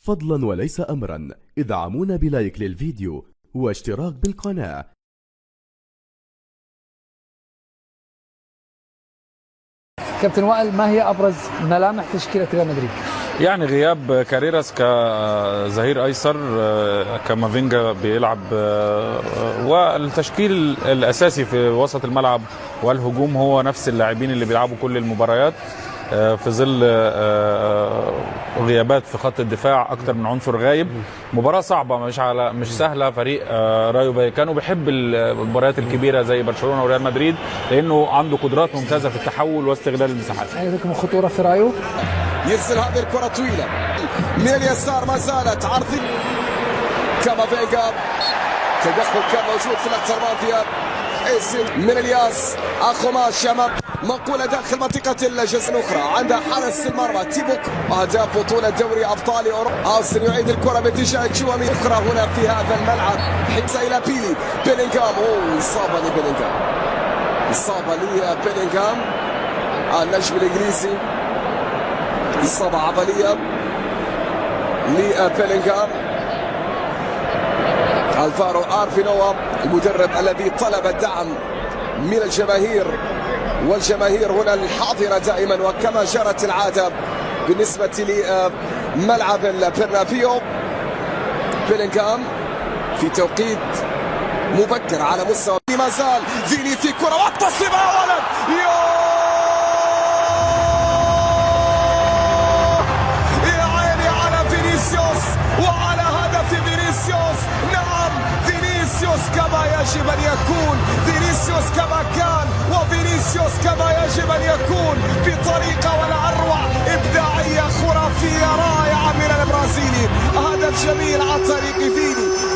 فضلا وليس أمرا ادعمونا بلايك للفيديو واشتراك بالقناة. كابتن وائل، ما هي أبرز ملامح تشكيلة ريال مدريد؟ يعني غياب كاريراس كظهير ايسر، كامافينجا بيلعب، والتشكيل الاساسي في وسط الملعب والهجوم هو نفس اللاعبين اللي بيلعبوا كل المباريات، في ظل غيابات في خط الدفاع اكتر من عنصر غايب. مباراه صعبه، مش سهله. فريق رايو فايكانو بيحب المباريات الكبيره زي برشلونه وريال مدريد لانه عنده قدرات ممتازه في التحول واستغلال المساحات. عندكم خطوره في رايو؟ يرسل هذه الكره طويله من اليسار، ما زالت عرضي كامافينجا، تدخل كان موجود في اللقطه الماضيه. من الياس اخوما شمال منقوله داخل منطقه الجزء الاخرى عند حارس المرمى تيبوك. اهداف بطوله دوري ابطال اوروبا. اوسن يعيد الكره باتجاه تشوامي اخرى هنا في هذا الملعب، حيث الى بيلينغهام. اصابه لبيلينغهام، اصابه لبيلينغهام النجم الانجليزي، اصابه عضليه لبيلينغهام. الفارو ارفينوا المدرب الذي طلب الدعم من الجماهير، والجماهير هنا الحاضرة دائما وكما جرت العادة بالنسبة لملعب البرنابيو. بيلينغهام في توقيت مبكر على مستوى، ما زال فيني في كرة والتصويب أولا. يا عيني على فينيسيوس وعلى هدف فينيسيوس. نعم، فينيسيوس كما يجب أن يكون، فينيسيوس كما كان، وفينيسيوس كما يجب أن يكون، بطريقة ولا أروع، إبداعية خرافية رائعة من البرازيلي. هدف جميل عن طريق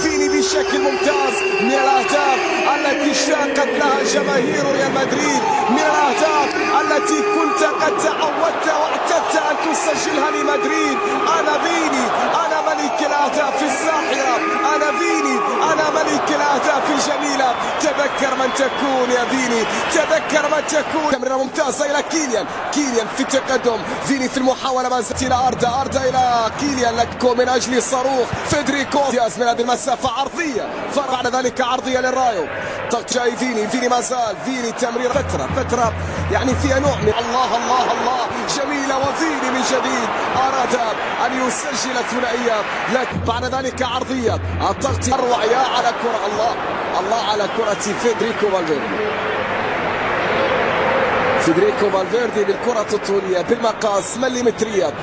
فيني بشكل ممتاز، من الأهداف التي اشتاقت لها جماهير ريال مدريد، من الأهداف التي كنت قد تعودت واعتدت أن تسجلها لمدريد. أنا فيني، أنا ملك الأهداف الساحرة، أنا فيني، أنا ملك الأهداف الجميلة. تذكر من تكون يا فيني، تذكر من تكون. تمريرة ممتازة إلى كيليان في التقدم، فيني في المحاولة ما زالت إلى أردا إلى كيليان، لكو من أجل صاروخ فيدريكو دياز من هذه المسافة عرضية، بعد ذلك عرضية للرايو. ضغط جاي فيني ما زال فيني، تمريرة فترة يعني فيها نوع من الله جميلة، وفيني من جديد أراد أن يسجل الثنائية، لكن بعد ذلك عرضية. الضغط أروع، يا على كرة، الله على كرة فيدريكو فالفيردي بالكرة الطولية بالمقاس مليمترية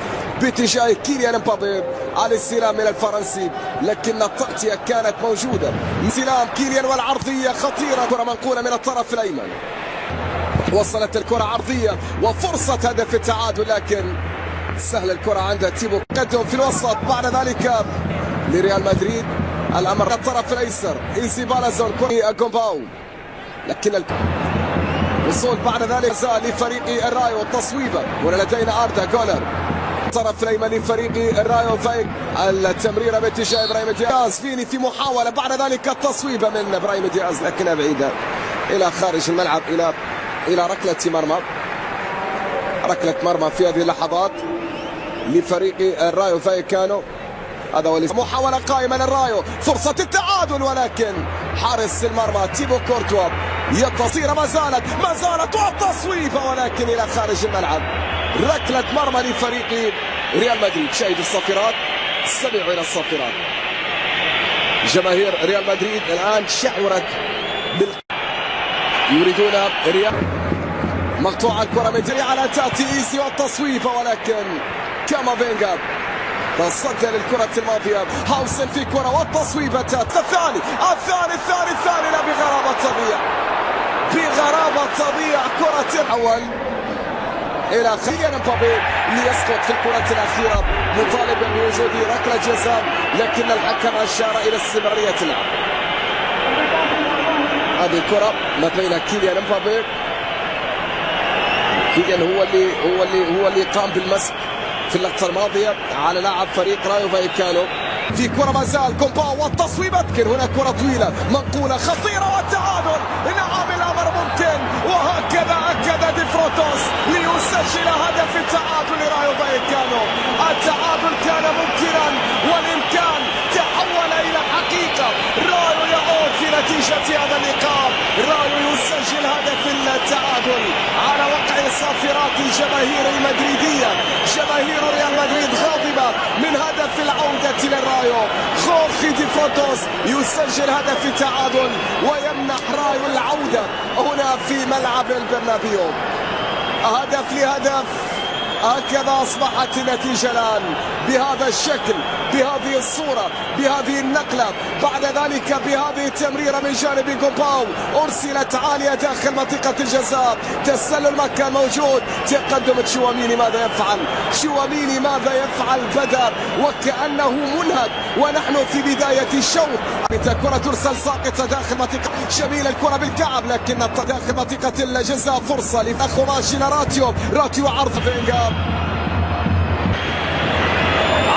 باتجاه كيليان مبابي على استلام من الفرنسي، لكن التغطية كانت موجودة. استلام كيليان والعرضية خطيرة، كرة منقولة من الطرف الأيمن، وصلت الكرة عرضية وفرصة هدف التعادل، لكن سهل الكرة عند تيبو. قدم في الوسط بعد ذلك لريال مدريد الأمر الطرف الأيسر، إيزي بالازون كومباو، لكن وصول بعد ذلك زال لفريق الرايو. التصويبة ولدينا أردا جولر، الطرف الأيمن لفريق الرايو فايك. التمريرة باتجاه إبراهيم دياز، فيني في محاولة، بعد ذلك التصويبة من إبراهيم دياز لكنها بعيدة إلى خارج الملعب، إلى ركلة مرمى في هذه اللحظات لفريق الرايو فايكانو. هذا هو محاولة قائمة للرايو، فرصة التعادل، ولكن حارس المرمى تيبو كورتوا يتصير، ما زالت والتصويبة، ولكن إلى خارج الملعب. ركلة مرمى لفريق ريال مدريد. شاهد الصافرات، استمعوا إلى الصافرات. جماهير ريال مدريد الآن شعرت يريدون ريال. مقطوعة الكرة من على تأتي إيزي والتصويبة، ولكن كامافينجا تصدى للكرة الماضية. هاوسن في كرة والتصويبة الثاني لا، بغرابة تضيع كرة الأول إلى كيليان مبابي ليسقط في الكرة الأخيرة مطالبا بوجود ركلة جزاء، لكن الحكم أشار إلى استمرارية اللعب. هذه الكرة ما بين كيليان مبابي، كيليان هو اللي قام بالمسك في اللقطة الماضية على لاعب فريق رايو فايكانو. في كرة ما زال كومباو والتصويبة، لكن هنا كرة طويلة منقولة خطيرة والتعادل. نعم، الأمر ممكن، وهكذا أكد دي فروتوس ليسجل هدف التعادل لرايو فايكانو. التعادل كان ممكنا، الجماهير المدريدية. جماهير ريال مدريد غاضبة من هدف العودة للرايو. خورخي دي فوتوس يسجل هدف التعادل ويمنح رايو العودة هنا في ملعب البرنابيو. هدف لهدف، هكذا أصبحت النتيجة الآن بهذا الشكل، بهذه الصورة، بهذه النقلة. بعد ذلك بهذه التمريرة من جانب كوباو أرسلت عالية داخل منطقة الجزاء. تسلل مكان موجود، تقدم تشواميني. ماذا يفعل تشواميني؟ ماذا يفعل؟ بدأ وكأنه منهك ونحن في بداية الشوط. كرة ترسل ساقطة داخل منطقة، جميلة الكرة بالكعب لكن داخل منطقة الجزاء. فرصة لأخو ماشينا راتيو عرض فينغا.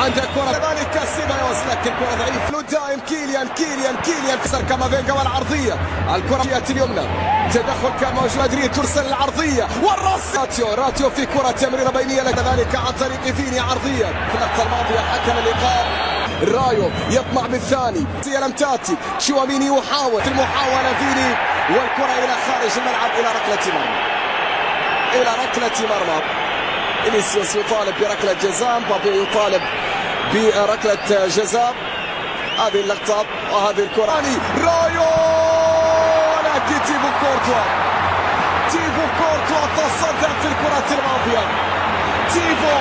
عندك كرة ذلك سيبايوس لكن كرة ضعيف. لو دائم كيليان كسر كامافينجا والعرضية. الكرة اليمنى، تدخل كان موجود مدريد، ترسل العرضية والراس. راتيو في كرة تمريرة بينية كذلك عن طريق فيني عرضية. في اللقطة الماضية حكم اللقاء. رايو يطمع بالثاني، لم تاتي. تشواميني يحاول في المحاولة فيني والكرة إلى خارج الملعب إلى ركلة مرمى. فينيسيوس يطالب بركلة جزاء، مبابي يطالب بركلة جزاء. هذه اللقطة وهذه الكرة. رايو لكن تيبو كورتوا تصدر في الكرة الماضية. تيبو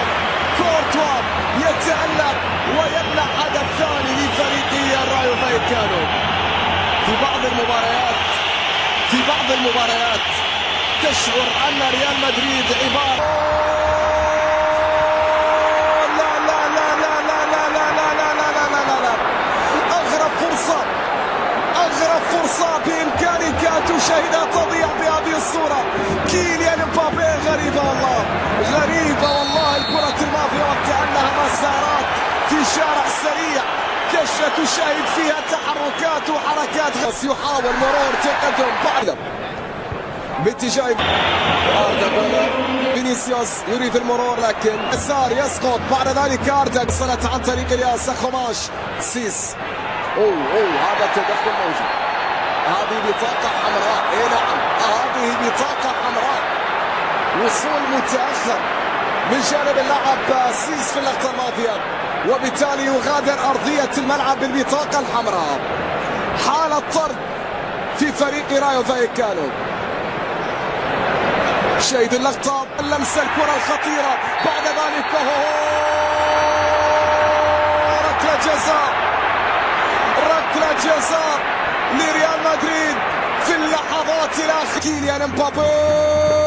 كورتوا يتألق ويمنع هدف ثاني لفريق الرايو فايكانو. في بعض المباريات تشعر أن ريال مدريد عبارة أغرب فرصة بإمكانك أن تشاهدها تضيع بهذه الصورة. كيليان مبابي غريبة والله الكرة الماضية وكأنها مسارات في شارع سريع تشاهد فيها تحركات وحركات. يحاول مرور تقدم بعد باتجاه فينيسيوس يريد المرور لكن يسار يسقط. بعد ذلك أردا وصلت عن طريق الياس خماش سيس. هذا التدخل موجود. هذه بطاقة حمراء. نعم هذه بطاقة حمراء. وصول متأخر من جانب اللاعب سيس في اللقطة الماضية وبالتالي يغادر أرضية الملعب بالبطاقة الحمراء. حالة طرد في فريق رايو فايكانو. شاهد اللقطة، لمسة الكرة الخطيرة. بعد ذلك ركلة جزاء لريال مدريد في اللحظات الأخيرة. كيليان مبابي